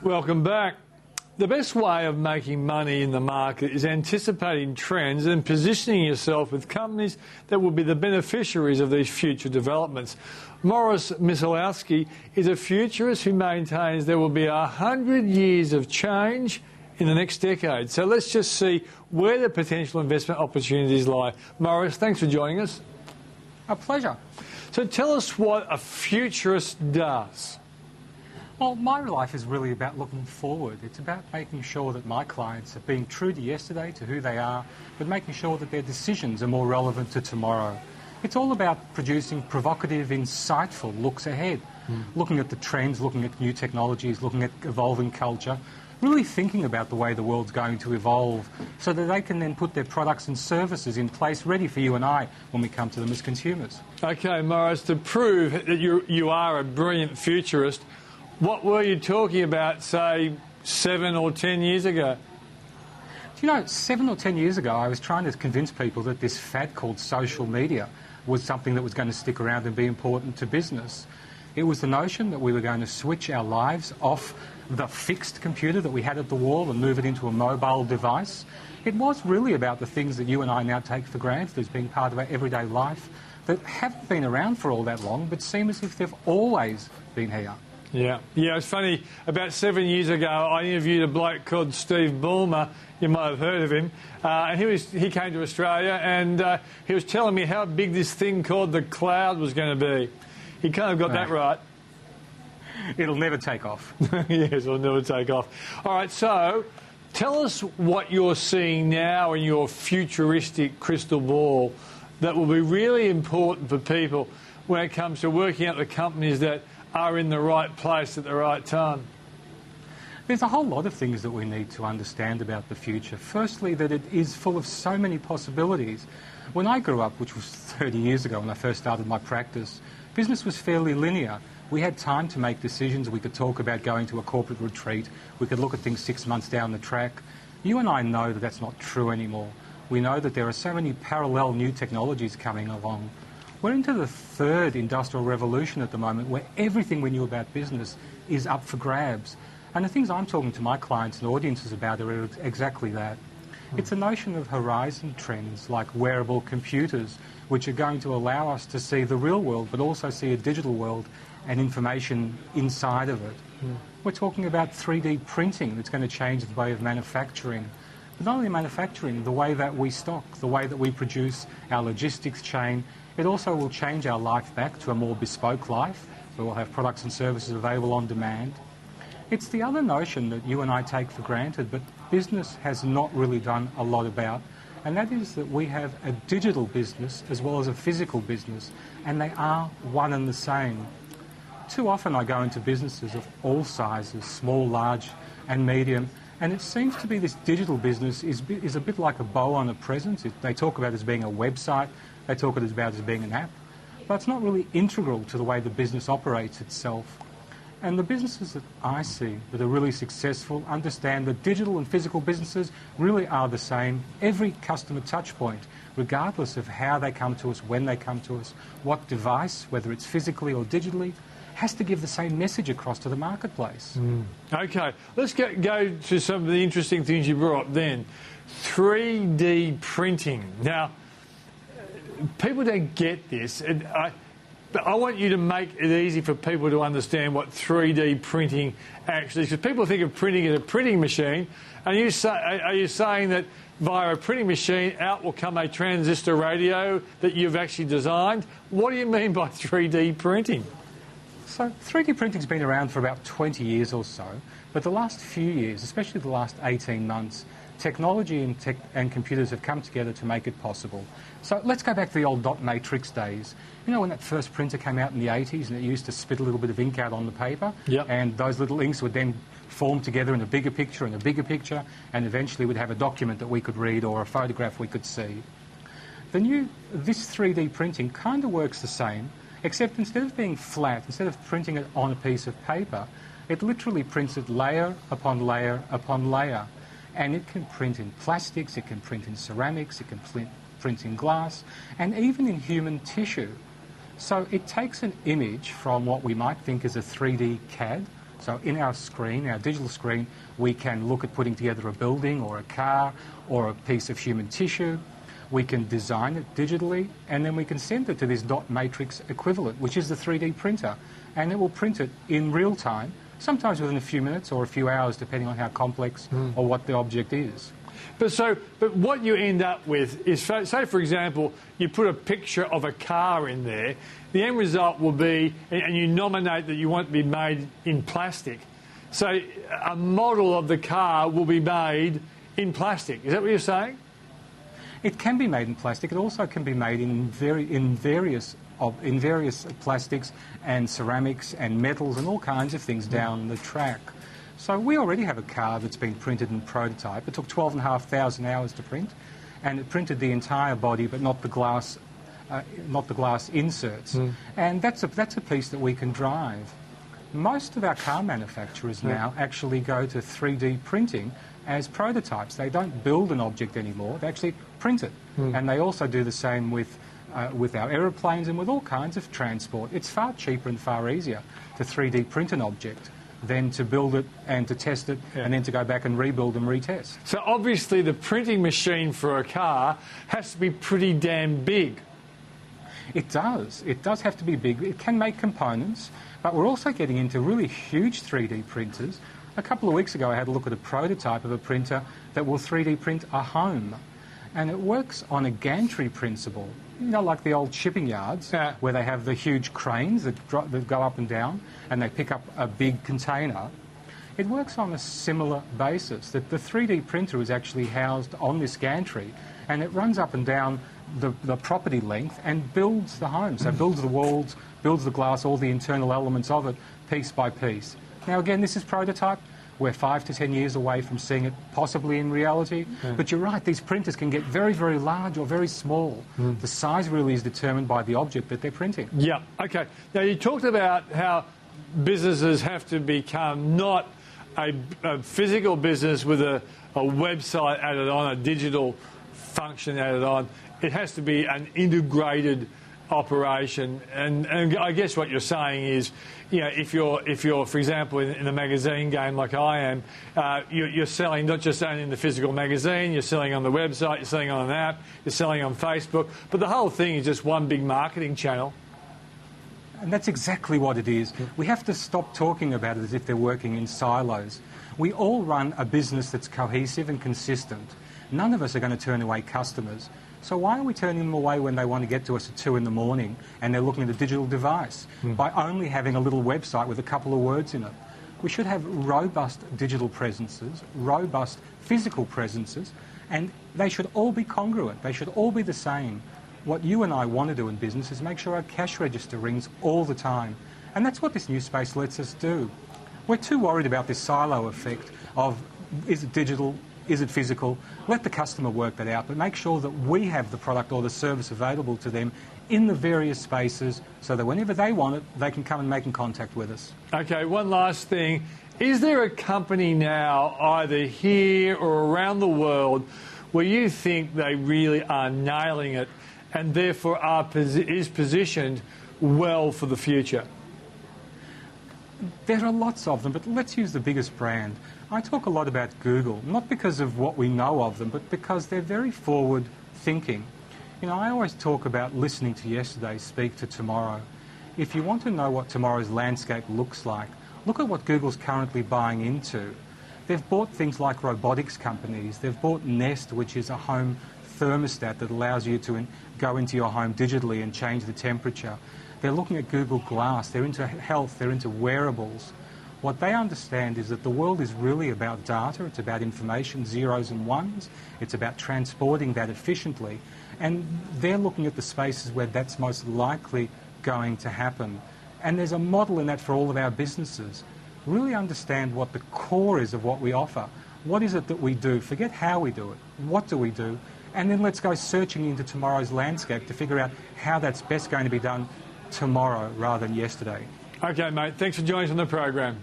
Welcome back. The best way of making money in the market is anticipating trends and positioning yourself with companies that will be the beneficiaries of these future developments. Morris Misalowski is a futurist who maintains there will be 100 years of change in the next decade. So let's just see where the potential investment opportunities lie. Morris, thanks for joining us. A pleasure. So tell us what a futurist does. Well, my life is really about looking forward. It's about making sure that my clients are being true to yesterday, to who they are, but making sure that their decisions are more relevant to tomorrow. It's all about producing provocative, insightful looks ahead, looking at the trends, looking at new technologies, looking at evolving culture, really thinking about the way the world's going to evolve so that they can then put their products and services in place ready for you and I when we come to them as consumers. OK, Morris, to prove that you are a brilliant futurist, what were you talking about, say, 7 or 10 years ago? Do you know, 7 or 10 years ago, I was trying to convince people that this fad called social media was something that was going to stick around and be important to business. It was the notion that we were going to switch our lives off the fixed computer that we had at the wall and move it into a mobile device. It was really about the things that you and I now take for granted as being part of our everyday life that haven't been around for all that long, but seem as if they've always been here. Yeah, it's funny. About 7 years ago, I interviewed a bloke called Steve Ballmer. You might have heard of him. And he came to Australia and he was telling me how big this thing called the cloud was going to be. He kind of got that right. It'll never take off. Yes, it'll never take off. All right, so tell us what you're seeing now in your futuristic crystal ball that will be really important for people when it comes to working out the companies that are in the right place at the right time. There's a whole lot of things that we need to understand about the future. Firstly, that it is full of so many possibilities. When I grew up, which was 30 years ago when I first started my practice, business was fairly linear. We had time to make decisions. We could talk about going to a corporate retreat. We could look at things 6 months down the track. You and I know that that's not true anymore. We know that there are so many parallel new technologies coming along. We're into the third industrial revolution at the moment where everything we knew about business is up for grabs. And the things I'm talking to my clients and audiences about are exactly that. It's a notion of horizon trends like wearable computers, which are going to allow us to see the real world but also see a digital world and information inside of it. We're talking about 3D printing that's going to change the way of manufacturing. But not only manufacturing, the way that we stock, the way that we produce, our logistics chain. It also will change our life back to a more bespoke life, where we'll have products and services available on demand. It's the other notion that you and I take for granted, but business has not really done a lot about, and that is that we have a digital business as well as a physical business, and they are one and the same. Too often I go into businesses of all sizes, small, large and medium, and it seems to be this digital business is a bit like a bow on a present. They talk about it as being a website. They talk about it as being an app, but it's not really integral to the way the business operates itself. And the businesses that I see that are really successful understand that digital and physical businesses really are the same. Every customer touch point, regardless of how they come to us, when they come to us, what device, whether it's physically or digitally, has to give the same message across to the marketplace. OK, let's go to some of the interesting things you brought up then. 3D printing. Now, people don't get this. But I want you to make it easy for people to understand what 3D printing actually is. Because people think of printing as a printing machine. And are you saying that via a printing machine out will come a transistor radio that you've actually designed? What do you mean by 3D printing? So 3D printing's been around for about 20 years or so. But the last few years, especially the last 18 months, technology and computers have come together to make it possible. So let's go back to the old dot matrix days. You know when that first printer came out in the 80s and it used to spit a little bit of ink out on the paper? Yep. And those little inks would then form together in a bigger picture and a bigger picture, and eventually we'd have a document that we could read or a photograph we could see. This 3D printing kind of works the same, except instead of being flat, instead of printing it on a piece of paper, it literally prints it layer upon layer upon layer. And it can print in plastics, it can print in ceramics, it can print in glass, and even in human tissue. So it takes an image from what we might think is a 3D CAD, So in our screen, our digital screen, we can look at putting together a building or a car or a piece of human tissue. We can design it digitally, and then we can send it to this dot matrix equivalent, which is the 3D printer, and it will print it in real time, sometimes within a few minutes or a few hours, depending on how complex or what the object is. But what you end up with is, say for example, you put a picture of a car in there, the end result will be, and you nominate that you want it to be made in plastic. So a model of the car will be made in plastic. Is that what you're saying? It can be made in plastic. It also can be made in various plastics and ceramics and metals and all kinds of things down the track. So we already have a car that's been printed in prototype. It took 12,500 hours to print, and it printed the entire body, but not the glass inserts. And that's a piece that we can drive. Most of our car manufacturers now actually go to 3D printing as prototypes. They don't build an object anymore, they actually print it. And they also do the same with our aeroplanes and with all kinds of transport. It's far cheaper and far easier to 3D print an object than to build it and to test it and then to go back and rebuild and retest. So obviously the printing machine for a car has to be pretty damn big. It does. It does have to be big. It can make components, but we're also getting into really huge 3D printers. A couple of weeks ago I had a look at a prototype of a printer that will 3D print a home. And it works on a gantry principle, you know, like the old shipping yards, where they have the huge cranes that go up and down, and they pick up a big container. It works on a similar basis, that the 3D printer is actually housed on this gantry, and it runs up and down the property length and builds the home. So it builds the walls, builds the glass, all the internal elements of it, piece by piece. Now again, this is prototype. We're 5 to 10 years away from seeing it possibly in reality. But you're right, these printers can get very, very large or very small. The size really is determined by the object that they're printing. Yeah, okay. Now you talked about how businesses have to become not a physical business with a website added on, a digital function added on. It has to be an integrated operation, and I guess what you're saying is, you know, if you're for example in a magazine game like I am, you're selling not just only in the physical magazine, you're selling on the website, you're selling on an app, you're selling on Facebook, but the whole thing is just one big marketing channel. And that's exactly what it is. We have to stop talking about it as if they're working in silos. We all run a business that's cohesive and consistent. None of us are going to turn away customers. So why are we turning them away when they want to get to us at 2 in the morning and they're looking at a digital device by only having a little website with a couple of words in it? We should have robust digital presences, robust physical presences, and they should all be congruent. They should all be the same. What you and I want to do in business is make sure our cash register rings all the time. And that's what this new space lets us do. We're too worried about this silo effect of, is it digital? Is it physical? Let the customer work that out, but make sure that we have the product or the service available to them in the various spaces so that whenever they want it, they can come and make contact with us. Okay, one last thing. Is there a company now, either here or around the world, where you think they really are nailing it and therefore is positioned well for the future? There are lots of them, but let's use the biggest brand. I talk a lot about Google, not because of what we know of them, but because they're very forward-thinking. You know, I always talk about listening to yesterday, speak to tomorrow. If you want to know what tomorrow's landscape looks like, look at what Google's currently buying into. They've bought things like robotics companies. They've bought Nest, which is a home thermostat that allows you to go into your home digitally and change the temperature. They're looking at Google Glass. They're into health. They're into wearables. What they understand is that the world is really about data. It's about information, zeros and ones. It's about transporting that efficiently. And they're looking at the spaces where that's most likely going to happen. And there's a model in that for all of our businesses. Really understand what the core is of what we offer. What is it that we do? Forget how we do it. What do we do? And then let's go searching into tomorrow's landscape to figure out how that's best going to be done tomorrow rather than yesterday. Okay, mate. Thanks for joining us on the program.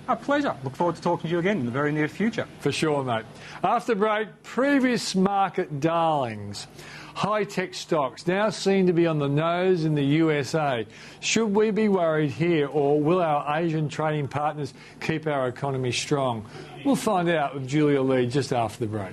A pleasure. Look forward to talking to you again in the very near future. For sure, mate. After break, previous market darlings. High-tech stocks now seem to be on the nose in the USA. Should we be worried here, or will our Asian trading partners keep our economy strong? We'll find out with Julia Lee just after the break.